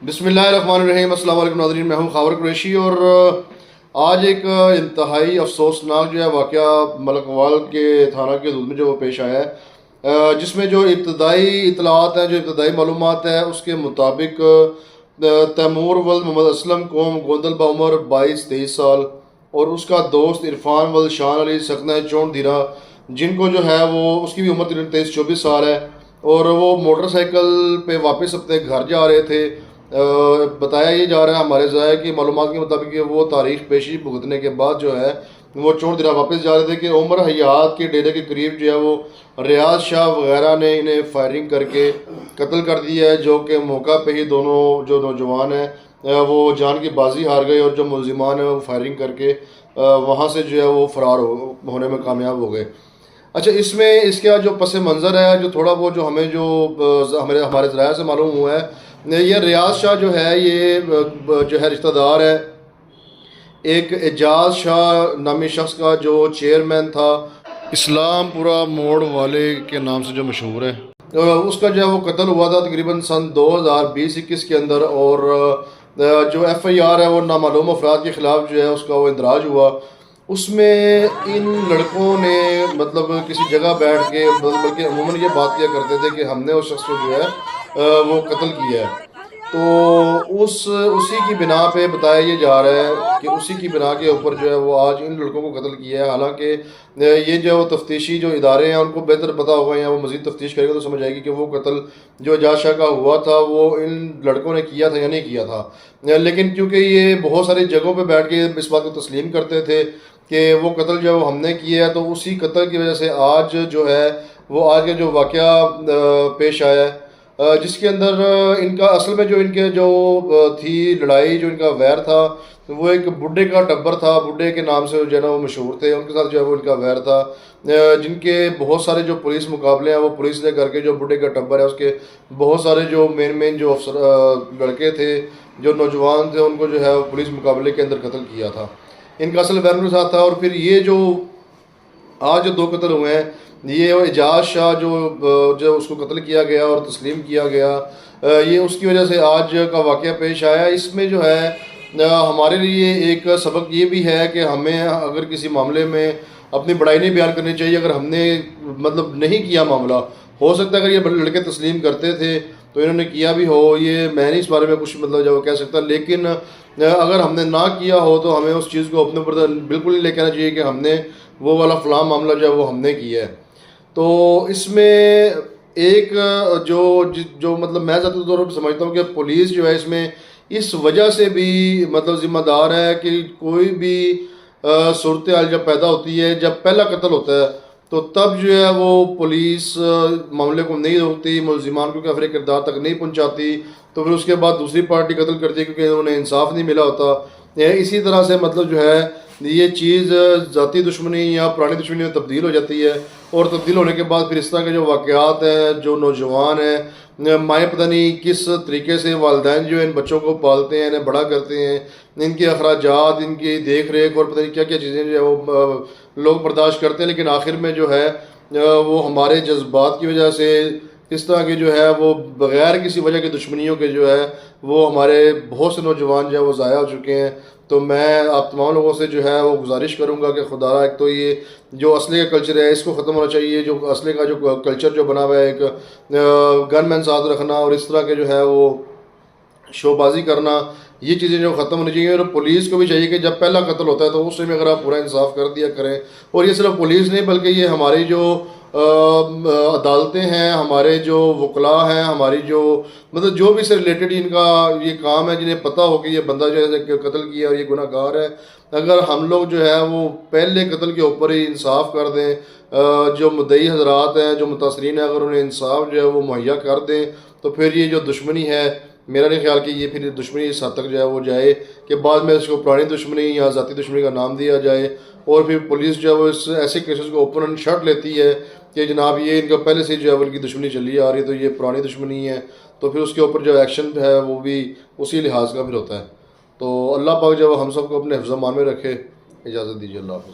بسم اللہ الرحمن الرحیم۔ السلام علیکم ناظرین، میں ہوں خاور قریشی اور آج ایک انتہائی افسوسناک جو ہے واقعہ ملکوال کے تھانہ کے حدود میں جو وہ پیش آیا ہے، جس میں جو ابتدائی اطلاعات ہیں، جو ابتدائی معلومات ہے، اس کے مطابق تیمور ولد محمد اسلم قوم گوندل بعمر 22-23 سال اور اس کا دوست عرفان ولد شان علی سکنہ چون دھیرا، جن کو جو ہے وہ اس کی بھی عمر 23-24 سال ہے، اور وہ موٹر سائیکل پہ واپس اپنے گھر جا رہے تھے۔ بتایا یہ جا رہا ہے ہمارے ذرائع کی معلومات کے مطابق کہ وہ تاریخ پیشی بھگتنے کے بعد جو ہے وہ چون دھیرا واپس جا رہے تھے کہ عمر حیات کے ڈیرے کے قریب جو ہے وہ ریاض شاہ وغیرہ نے انہیں فائرنگ کر کے قتل کر دیا ہے، جو کہ موقع پہ ہی دونوں جو نوجوان ہیں وہ جان کی بازی ہار گئے، اور جو ملزمان ہیں وہ فائرنگ کر کے وہاں سے جو ہے وہ فرار ہونے میں کامیاب ہو گئے۔ اچھا، اس میں اس کا جو پس منظر ہے، جو تھوڑا بہت جو ہمیں جو ہمارے ذرائع سے معلوم ہوا ہے، یہ ریاض شاہ جو ہے یہ جو ہے رشتہ دار ہے ایک اعجاز شاہ نامی شخص کا، جو چیئرمین تھا اسلام پورہ موڑ والے کے نام سے جو مشہور ہے۔ اس کا جو ہے وہ قتل ہوا تھا تقریباً سن 2020-21 کے اندر، اور جو ایف آئی آر ہے وہ نامعلوم افراد کے خلاف جو ہے اس کا وہ اندراج ہوا۔ اس میں ان لڑکوں نے مطلب کسی جگہ بیٹھ کے، بلکہ عموماً یہ بات کیا کرتے تھے کہ ہم نے اس شخص کو جو ہے وہ قتل کیا ہے۔ تو اسی کی بنا پہ بتایا یہ جا رہا ہے کہ اسی کی بنا کے اوپر جو ہے وہ آج ان لڑکوں کو قتل کیا ہے۔ حالانکہ یہ جو تفتیشی جو ادارے ہیں ان کو بہتر پتہ ہوگا، یا وہ مزید تفتیش کرے گا تو سمجھ آئے گی کہ وہ قتل جو اعجاز شاہ کا ہوا تھا وہ ان لڑکوں نے کیا تھا یا نہیں کیا تھا۔ لیکن کیونکہ یہ بہت ساری جگہوں پہ بیٹھ کے اس بات کو تسلیم کرتے تھے کہ وہ قتل جو ہم نے کیا ہے، تو اسی قتل کی وجہ سے آج جو ہے وہ آج کا جو واقعہ پیش آیا ہے، جس کے اندر ان کا اصل میں جو ان کے جو تھی لڑائی، جو ان کا ویر تھا، وہ ایک بڈھے کا ٹبر تھا، بڈھے کے نام سے جو ہے نا وہ مشہور تھے، ان کے ساتھ جو ہے وہ ان کا ویر تھا، جن کے بہت سارے جو پولیس مقابلے ہیں وہ پولیس نے کر کے جو بڈھے کا ٹبر ہے اس کے بہت سارے جو مین جو افسر لڑکے تھے، جو نوجوان تھے، ان کو جو ہے پولیس مقابلے کے اندر قتل کیا تھا۔ ان کا اصل ویر کے ساتھ تھا، اور پھر یہ جو آج جو دو قتل ہوئے ہیں، یہ اعجاز شاہ جو اس کو قتل کیا گیا اور تسلیم کیا گیا، یہ اس کی وجہ سے آج کا واقعہ پیش آیا۔ اس میں جو ہے ہمارے لیے ایک سبق یہ بھی ہے کہ ہمیں اگر کسی معاملے میں اپنی بڑائی نہیں بیان کرنی چاہیے۔ اگر ہم نے مطلب نہیں کیا معاملہ، ہو سکتا ہے اگر یہ لڑکے تسلیم کرتے تھے تو انہوں نے کیا بھی ہو، یہ میں نہیں اس بارے میں کچھ مطلب جو کہہ سکتا، لیکن اگر ہم نے نہ کیا ہو تو ہمیں اس چیز کو اپنے اوپر بالکل نہیں لے کے آنا چاہیے کہ ہم نے وہ والا فلاں معاملہ جو ہے وہ ہم نے کیا ہے۔ تو اس میں ایک جو مطلب میں ذاتی طور پر سمجھتا ہوں کہ پولیس جو ہے اس میں اس وجہ سے بھی مطلب ذمہ دار ہے کہ کوئی بھی صورتحال جب پیدا ہوتی ہے، جب پہلا قتل ہوتا ہے تو تب جو ہے وہ پولیس معاملے کو نہیں روکتی، ملزمان کو کفر کردار تک نہیں پہنچاتی، تو پھر اس کے بعد دوسری پارٹی قتل کرتی ہے کیونکہ انہیں انصاف نہیں ملا ہوتا۔ اسی طرح سے مطلب جو ہے یہ چیز ذاتی دشمنی یا پرانی دشمنی میں تبدیل ہو جاتی ہے، اور تبدیل ہونے کے بعد پھر اس طرح کے جو واقعات ہیں، جو نوجوان ہیں، مائیں پتہ نہیں کس طریقے سے والدین جو ان بچوں کو پالتے ہیں، انہیں بڑا کرتے ہیں، ان کے اخراجات، ان کی دیکھ ریکھ اور پتہ نہیں کیا کیا چیزیں جو ہے وہ لوگ برداشت کرتے ہیں، لیکن آخر میں جو ہے وہ ہمارے جذبات کی وجہ سے اس طرح کے جو ہے وہ بغیر کسی وجہ کی دشمنیوں کے جو ہے وہ ہمارے بہت سے نوجوان جو ہے وہ ضائع ہو چکے ہیں۔ تو میں آپ تمام لوگوں سے جو ہے وہ گزارش کروں گا کہ خدا را، ایک تو یہ جو اسلحے کا کلچر ہے اس کو ختم ہونا چاہیے، جو اسلحے کا جو کلچر جو بنا ہوا ہے، ایک گن مین ساتھ رکھنا اور اس طرح کے جو ہے وہ شو بازی کرنا، یہ چیزیں جو ختم ہونی چاہیے۔ اور پولیس کو بھی چاہیے کہ جب پہلا قتل ہوتا ہے تو اس میں اگر آپ پورا انصاف کر دیا کریں، اور یہ صرف پولیس نہیں بلکہ یہ ہماری جو عدالتیں ہیں، ہمارے جو وکلاء ہیں، ہماری جو مطلب جو بھی سے ریلیٹڈ ان کا یہ کام ہے، جنہیں پتہ ہو کہ یہ بندہ جو ہے قتل کیا اور یہ گناہ گار ہے، اگر ہم لوگ جو ہے وہ پہلے قتل کے اوپر ہی انصاف کر دیں، جو مدعی حضرات ہیں، جو متاثرین ہیں، اگر انہیں انصاف جو ہے وہ مہیا کر دیں، تو پھر یہ جو دشمنی ہے، میرا نہیں خیال کہ یہ پھر دشمنی اس حد تک جو ہے وہ جائے کہ بعد میں اس کو پرانی دشمنی یا ذاتی دشمنی کا نام دیا جائے، اور پھر پولیس جو ہے وہ اس ایسے کیسز کو اوپن اینڈ شٹ لیتی ہے کہ جناب یہ ان کا پہلے سے جو ہے ان کی دشمنی چلی آ رہی ہے تو یہ پرانی دشمنی ہے، تو پھر اس کے اوپر جو ایکشن ہے وہ بھی اسی لحاظ کا پھر ہوتا ہے۔ تو اللہ پاک جو ہم سب کو اپنے حفظ و امان میں رکھے۔ اجازت دیجیے، اللہ حافظ۔